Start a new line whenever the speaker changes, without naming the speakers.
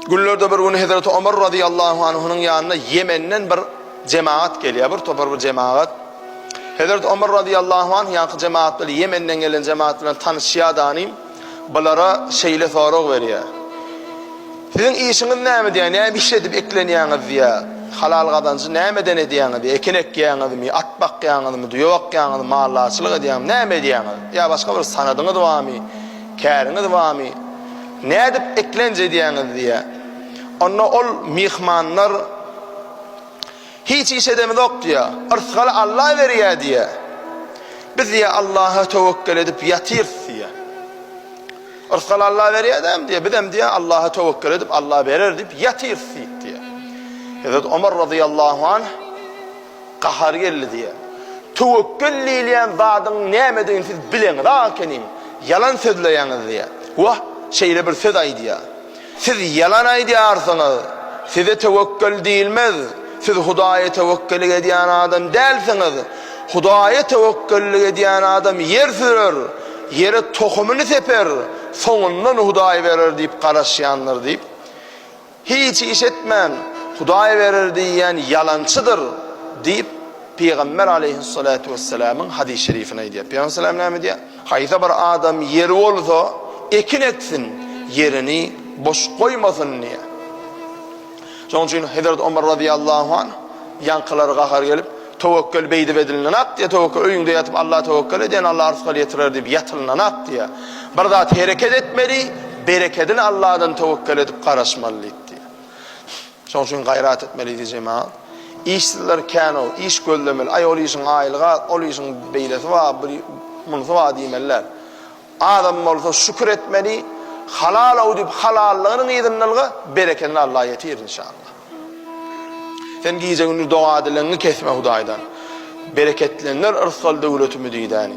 Güllerde bir gün Hazreti Ömer radıyallahu anh'ın yanına Yemen'den bir cemaat geliyor, bir topar bir cemaat. Hazreti Ömer radıyallahu anh yankı cemaatleri Yemen'den gelen cemaatlerle tanışıya danayım. Bunlara şeyle soru veriyor. Sizin işiniz ne diye, ne işledip ekleniyorsunuz diye, halal kazancı ne denediyorsunuz diye, ekin ekkiyorsunuz mi, at bakıyorsunuz mi, yok yapıyorsunuz, mahallacılık ediyorsunuz, ne diyorsunuz? Ya başka bir sanadınız var mı, kârınız var mı, ne edip eklence diyorsunuz diye. Onunla ol mihmanlar hiç iş edemez yok diye, ırzgalı Allah veriyor diye. Biz diye Allah'a tevekkül edip yatır diye. Irzgalı Allah veriyor diye, bizim diye Allah'a tevekkül edip Allah verir deyip yatır diye. Hazreti Ömer radıyallahu anh kahar geldi diye. Tevekkül eyleyen zatın nemediğini siz bilin, lakinim yalan sözleyiniz diye. Vah şeyle bir söz ay diye. Siz yalan ay diyarsınız, size tevekkül değilmez. Siz Hudaya tevekkül ediyen adam değilsiniz. Hudaya tevekkül ediyen adam yer sürür, yere tohumunu seper, sonundan Hudaya verir deyip karışıyanlar deyip. Hiç iş etmen, Hudaya verir diyen yalancıdır deyip Peygamber aleyhissalatu vesselam'ın hadis-i şerifine diyor. Peygamber aleyhisselam ne diyor? Hayta bir adam yeri olsa ekin etsin, yerini boş koymasın diye. Onun için Hazreti Ömer radıyallahu anh yankıları kahar gelip tevekkül beydi bedilinden at diye, tevekkül öyünde yatıp Allah'a tevekkül eden Allah rızkını getirir deyip yatılından at diye. Bir zat hareket etmeli, bereketini Allah'dan tevekkül edip karışmalı diye. Onun için gayret etmeli diyeceğim ha. İşsizler kâno, iş göllemeli, ay ol işin ailga, ol işin beylesi var, munusu var diyemeller. Adam olsa şükür etmeli, halal ol deyip halallığının idinlılgı, bereketini Allah'a yetir inşallah. Sen giyeceğin dua edilenini kesme Huday'dan. Bereketlenir ırsal devletimi diyden.